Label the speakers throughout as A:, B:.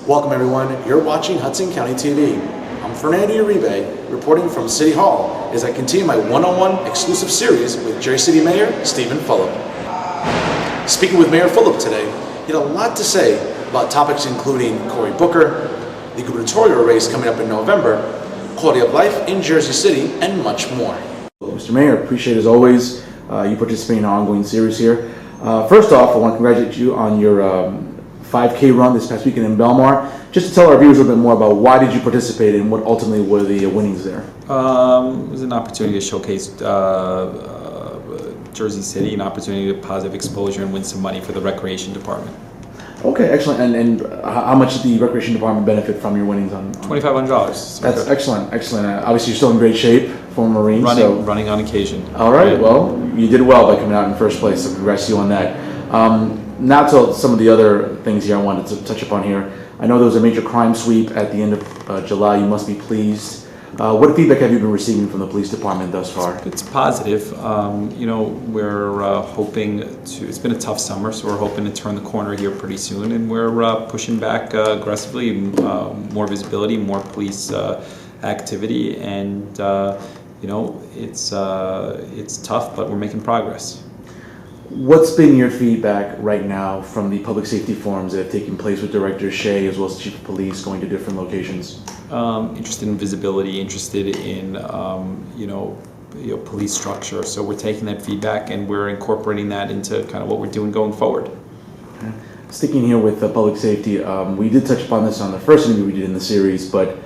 A: Welcome everyone, you're watching Hudson County TV. I'm Fernando Uribe, reporting from City Hall as I continue my one-on-one exclusive series with Jersey City Mayor Steven Fulop. Speaking with Mayor Fulop today, he had a lot to say about topics including Cory Booker, the gubernatorial race coming up in November, quality of life in Jersey City, and much more.
B: Mr. Mayor, appreciate as always you participating in our ongoing series here. First off, I want to congratulate you on your 5K run this past weekend in Belmar. Just to tell our viewers a little bit more about why did you participate and what ultimately were the winnings there?
C: It was an opportunity to showcase Jersey City, an opportunity to positive exposure and win some money for the recreation department.
B: Okay, excellent. And how much did the recreation department benefit from your winnings on
C: $2,500.
B: That's excellent, excellent. Obviously, you're still in great shape, former Marine.
C: Running on occasion.
B: All right, well, you did well by coming out in first place, so congrats to you on that. Now to some of the other things here I wanted to touch upon here. I know there was a major crime sweep at the end of July. You must be pleased. What feedback have you been receiving from the police department thus far?
C: It's positive. We're hoping to, it's been a tough summer, so we're hoping to turn the corner here pretty soon, and we're pushing back aggressively, more visibility, more police activity, and it's tough, but we're making progress.
B: What's been your feedback right now from the public safety forums that have taken place with Director Shea as well as Chief of Police going to different locations?
C: Interested in visibility, interested in police structure. So we're taking that feedback and we're incorporating that into kind of what we're doing going forward.
B: Okay. Sticking here with public safety, we did touch upon this on the first interview we did in the series, but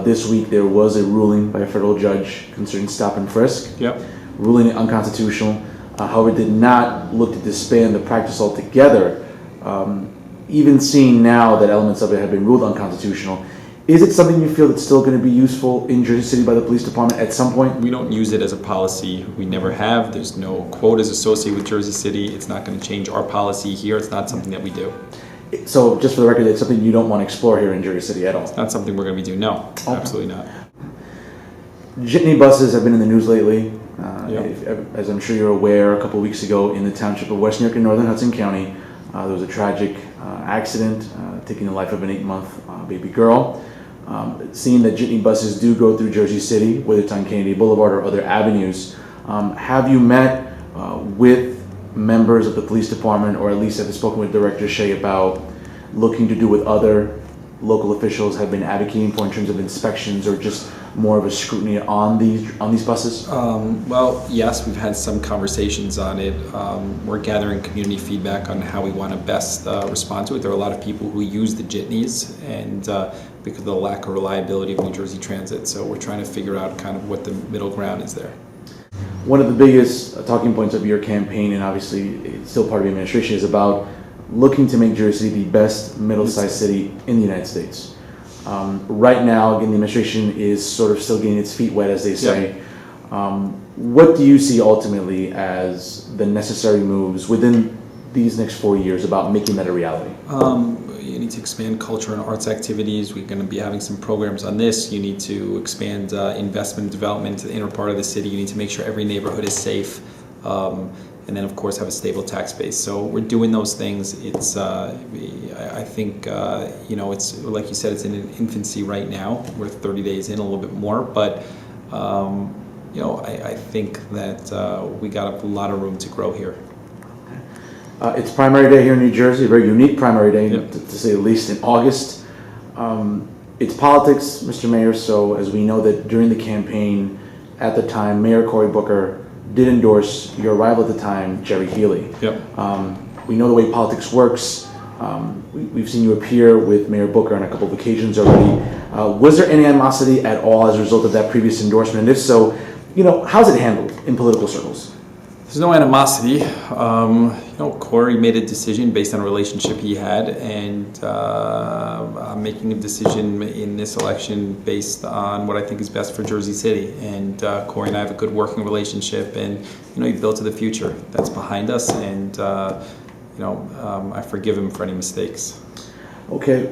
B: this week there was a ruling by a federal judge concerning stop and frisk.
C: Yep.
B: Ruling unconstitutional. However, did not look to disband the practice altogether. Even seeing now that elements of it have been ruled unconstitutional, is it something you feel that's still going to be useful in Jersey City by the police department at some point?
C: We don't use it as a policy. We never have. There's no quotas associated with Jersey City. It's not going to change our policy here. It's not something that we do.
B: So just for the record, it's something you don't want to explore here in Jersey City at all?
C: It's not something we're going to be doing. No, okay. Absolutely not.
B: Jitney buses have been in the news lately.
C: Yep.
B: As I'm sure you're aware, a couple of weeks ago in the township of West New York in northern Hudson County, there was a tragic accident taking the life of an 8-month baby girl. Seeing that jitney buses do go through Jersey City, whether it's on Kennedy Boulevard or other avenues, have you met with members of the police department, or at least have you spoken with Director Shea about looking to do what other local officials have been advocating for in terms of inspections or just more of a scrutiny on these buses?
C: Well, yes, we've had some conversations on it. We're gathering community feedback on how we want to best respond to it. There are a lot of people who use the jitneys, and because of the lack of reliability of New Jersey Transit, so we're trying to figure out kind of what the middle ground is there.
B: One of the biggest talking points of your campaign, and obviously it's still part of the administration, is about looking to make Jersey City the best middle-sized city in the United States. Right now, again, the administration is sort of still getting its feet wet, as they say. Yep. What do you see ultimately as the necessary moves within these next 4 years about making that a reality?
C: You need to expand culture and arts activities. We're going to be having some programs on this. You need to expand investment and development to the inner part of the city. You need to make sure every neighborhood is safe. And then, of course, have a stable tax base. So we're doing those things. It's, I think, it's like you said, it's in infancy right now. We're 30 days in, a little bit more, but I think that we got a lot of room to grow here.
B: It's primary day here in New Jersey, a very unique primary day,
C: yep,
B: to say the least, in August. It's politics, Mr. Mayor. So as we know that during the campaign, at the time, Mayor Cory Booker did endorse your rival at the time, Jerry Healy.
C: Yep.
B: We know the way politics works. We've seen you appear with Mayor Booker on a couple of occasions already. Was there any animosity at all as a result of that previous endorsement? And if so, how's it handled in political circles?
C: There's no animosity. Cory made a decision based on a relationship he had, and I'm making a decision in this election based on what I think is best for Jersey City. And Cory and I have a good working relationship, and he built to the future. That's behind us, and I forgive him for any mistakes.
B: Okay,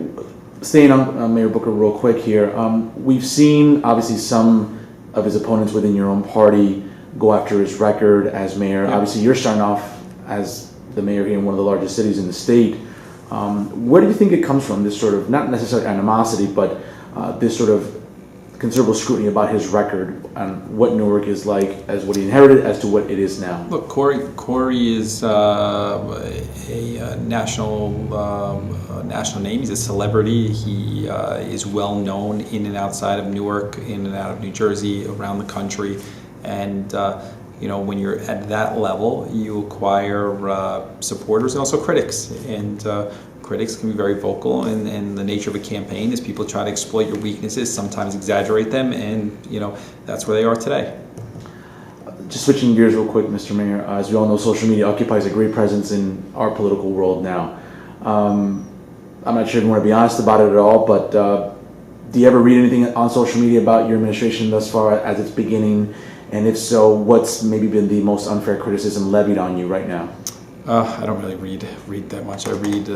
B: staying on Mayor Booker real quick here. We've seen obviously some of his opponents within your own party go after his record as mayor. Yeah. Obviously, you're starting off as the mayor here in one of the largest cities in the state. Where do you think it comes from, this sort of, not necessarily animosity, but this sort of considerable scrutiny about his record and what Newark is like, as what he inherited, as to what it is now?
C: Look, Cory is a national name. He's a celebrity. He is well known in and outside of Newark, in and out of New Jersey, around the country, and when you're at that level, you acquire supporters and also critics. And critics can be very vocal, and the nature of a campaign is people try to exploit your weaknesses, sometimes exaggerate them, and that's where they are today.
B: Just switching gears real quick, Mr. Mayor, as we all know, social media occupies a great presence in our political world now. I'm not sure if you want to be honest about it at all, but do you ever read anything on social media about your administration thus far as its beginning? And if so, what's maybe been the most unfair criticism levied on you right now?
C: I don't really read that much. I read,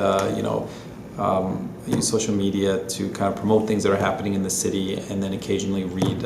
C: use social media to kind of promote things that are happening in the city, and then occasionally read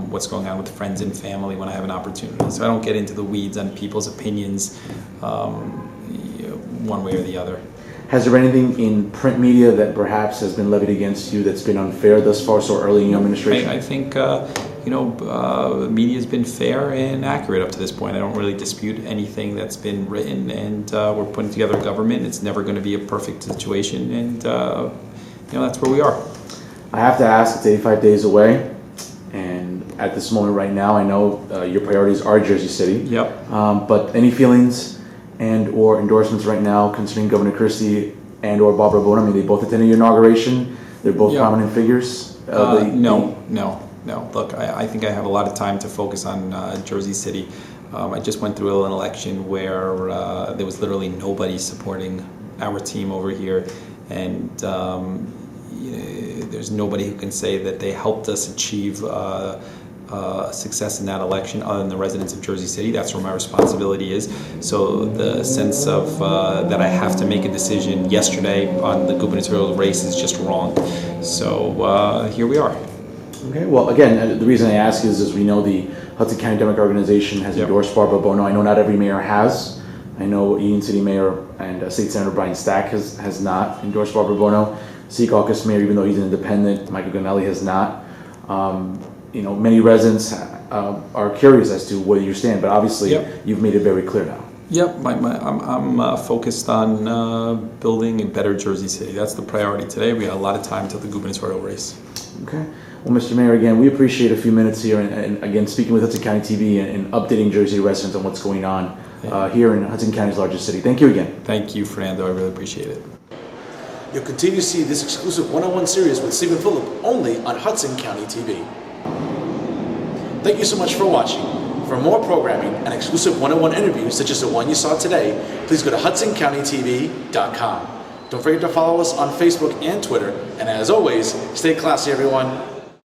C: what's going on with friends and family when I have an opportunity. So I don't get into the weeds on people's opinions one way or the other.
B: Has there been anything in print media that perhaps has been levied against you that's been unfair thus far, so early in your administration?
C: I think the media has been fair and accurate up to this point. I don't really dispute anything that's been written, and we're putting together a government. It's never going to be a perfect situation, and that's where we are.
B: I have to ask, it's 85 days away, and at this moment right now, I know your priorities are Jersey City.
C: Yep.
B: But any feelings and or endorsements right now concerning Governor Christie and or Barbara Bono? I mean, they both attended your inauguration. They're both prominent figures.
C: No. Look, I think I have a lot of time to focus on Jersey City. I just went through an election where there was literally nobody supporting our team over here, and there's nobody who can say that they helped us achieve success in that election other than the residents of Jersey City. That's where my responsibility is. So the sense of that I have to make a decision yesterday on the gubernatorial race is just wrong. So here we are.
B: Okay, well, again, the reason I ask is, as we know, the Hudson County Democratic Organization has endorsed Barbara Bono. I know not every mayor has. I know Union City Mayor and State Senator Brian Stack has not endorsed Barbara Bono. Sea Caucus Mayor, even though he's an independent, Michael Gonelli has not. Many residents are curious as to where you stand, but obviously you've made it very clear now.
C: Yep, I'm focused on building a better Jersey City. That's the priority today. We got a lot of time till the gubernatorial race.
B: Okay. Well, Mr. Mayor, again, we appreciate a few minutes here, and again, speaking with Hudson County TV and updating Jersey residents on what's going on here in Hudson County's largest city. Thank you again.
C: Thank you, Fernando. I really appreciate it.
A: You'll continue to see this exclusive one-on-one series with Steven Fulop only on Hudson County TV. Thank you so much for watching. For more programming and exclusive one-on-one interviews such as the one you saw today, please go to hudsoncountytv.com. Don't forget to follow us on Facebook and Twitter. And as always, stay classy, everyone.